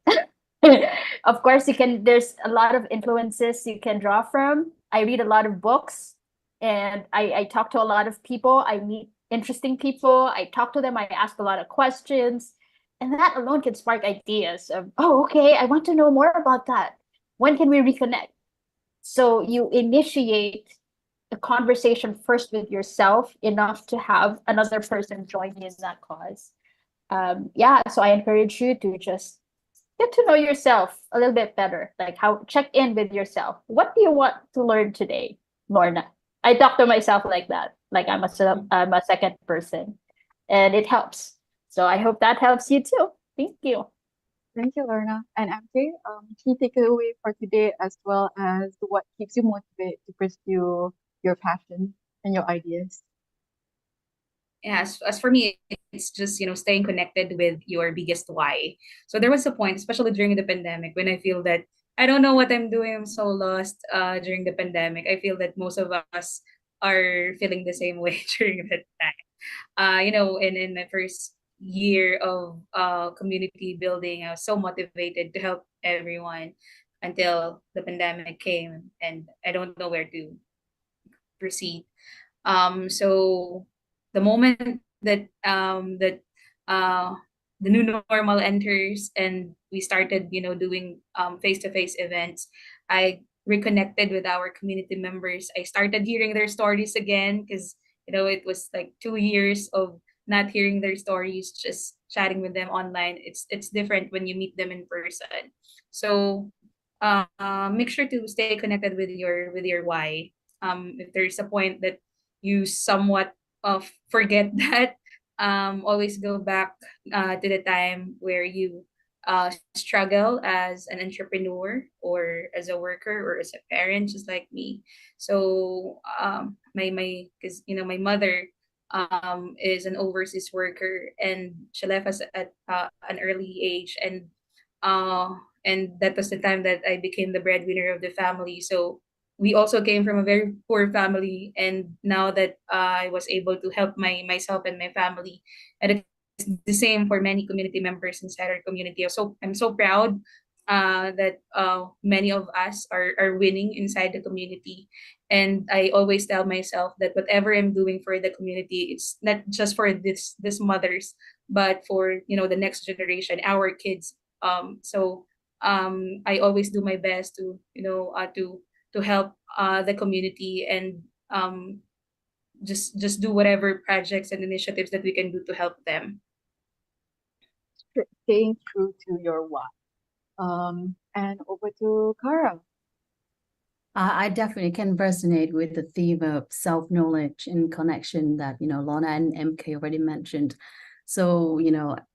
Of course, there's a lot of influences you can draw from. I read a lot of books, and I talk to a lot of people. I meet interesting people. I talk to them. I ask a lot of questions. And that alone can spark ideas of, oh, okay, I want to know more about that. When can we reconnect? So you initiate a conversation first with yourself enough to have another person join you in that cause. Yeah, so I encourage you to just get to know yourself a little bit better. Like, check in with yourself. What do you want to learn today, Lorna? I talk to myself like that, like I'm a second person, and it helps. So I hope that helps you too. Thank you. Thank you, Lorna. And MJ, key takeaway for today, as well as what keeps you motivated to pursue your passion and your ideas. Yeah, as for me, it's just, staying connected with your biggest why. So there was a point, especially during the pandemic, when I feel that I don't know what I'm doing. I'm so lost during the pandemic. I feel that most of us are feeling the same way during that time. In my first year of community building, I was so motivated to help everyone until the pandemic came, and I don't know where to proceed. So the moment that uh, the new normal enters and we started, doing face-to-face events, I reconnected with our community members. I started hearing their stories again because it was like 2 years of not hearing their stories, just chatting with them online. It's different when you meet them in person. So make sure to stay connected with your why. If there's a point that you somewhat forget that, always go back to the time where you struggle as an entrepreneur or as a worker or as a parent, just like me. So my because my mother is an overseas worker, and she left us at an early age, uh and that was the time that I became the breadwinner of the family. So we also came from a very poor family, and now that I was able to help myself and my family, and it's the same for many community members inside our community. So I'm so proud that many of us are winning inside the community. And I always tell myself that whatever I'm doing for the community, it's not just for this mothers, but for the next generation, our kids. I always do my best to to help the community, and just do whatever projects and initiatives that we can do to help them. Staying true to your why. And over to Kara. I definitely can resonate with the theme of self-knowledge and connection that, Lorna and MK already mentioned. So,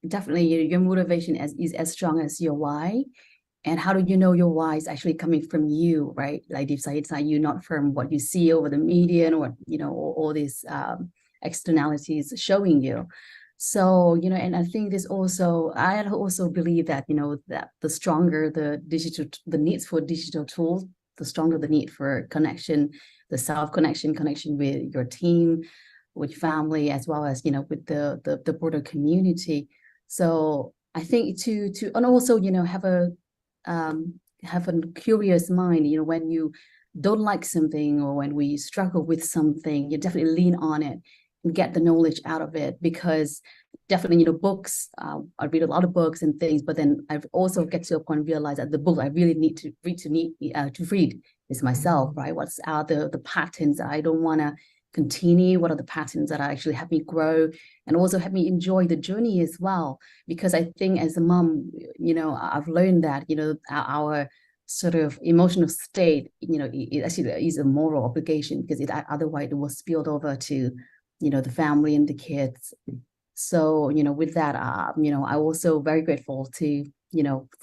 definitely your motivation is as strong as your why. And how do you know your why is actually coming from you, right? Like deep inside you, not from what you see over the media or, all these externalities showing you. So, and I think I also believe that, that the stronger the needs for digital tools, the stronger the need for connection, the self-connection, connection with your team, with family, as well as, with the broader community. So I think and also, have a curious mind, when you don't like something or when we struggle with something, you definitely lean on it and get the knowledge out of it. Because definitely, books, I read a lot of books and things, but then I've also get to a point realize that the book I really need to read is myself, right? What's are the patterns that I don't want to continue? What are the patterns that actually help me grow and also help me enjoy the journey as well? Because I think as a mom, I've learned that, our sort of emotional state, it actually is a moral obligation, because otherwise it will spill over to, the family and the kids. So, with that, I'm also very grateful to,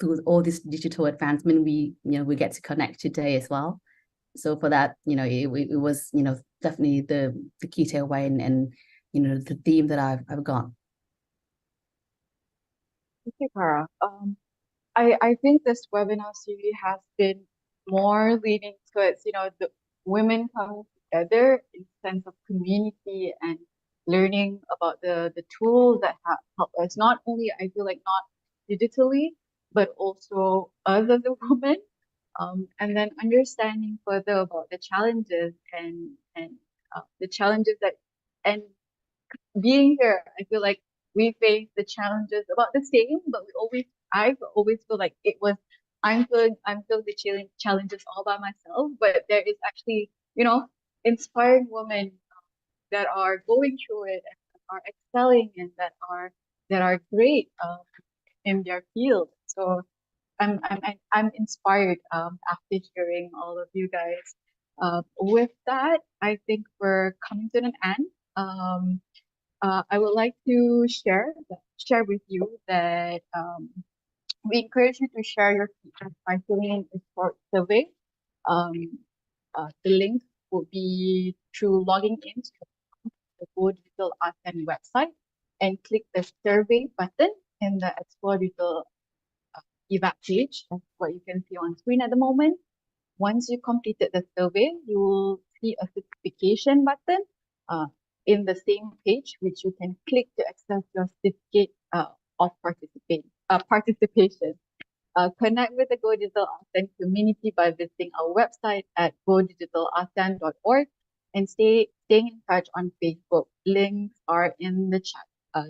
through all this digital advancement, we get to connect today as well. So for that, it was, definitely the key takeaway and the theme that I've got. Thank you, Cara. I think this webinar series has been more leading towards, the women coming together in sense of community and learning about the tools that help us, not only, I feel like, not digitally, but also us as a woman. And then understanding further about the challenges and the challenges that, and being here, I feel like we face the challenges about the same, but I always feel like I'm feeling the challenges all by myself. But there is actually, inspiring women that are going through it and are excelling and that are great in their field. So I'm inspired after hearing all of you guys. With that, I think we're coming to an end. I would like to share with you that we encourage you to share your feedback by filling in a short survey. Um, the link will be through logging into the Go Digital ASEAN website and click the survey button in the Explore Digital event page. That's what you can see on screen at the moment. Once you completed the survey, you will see a certification button uh, in the same page, which you can click to access your certificate of participation. Connect with the Go Digital ASEAN community by visiting our website at godigitalasean.org and staying in touch on Facebook. Links are in the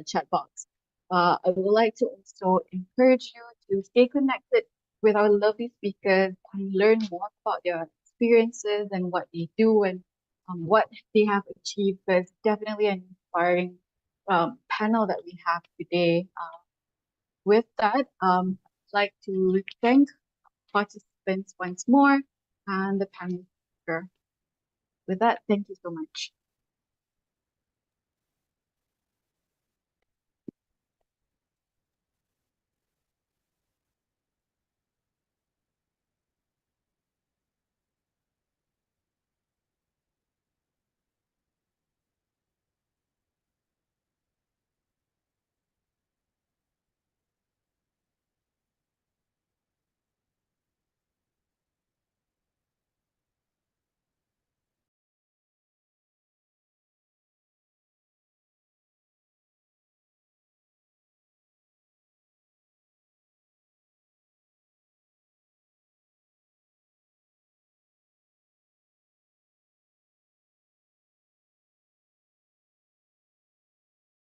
chat box. I would like to also encourage you to stay connected with our lovely speakers and learn more about their experiences and what they do and what they have achieved. It's definitely an inspiring panel that we have today. With that, I'd like to thank participants once more and the panel speaker. With that, thank you so much.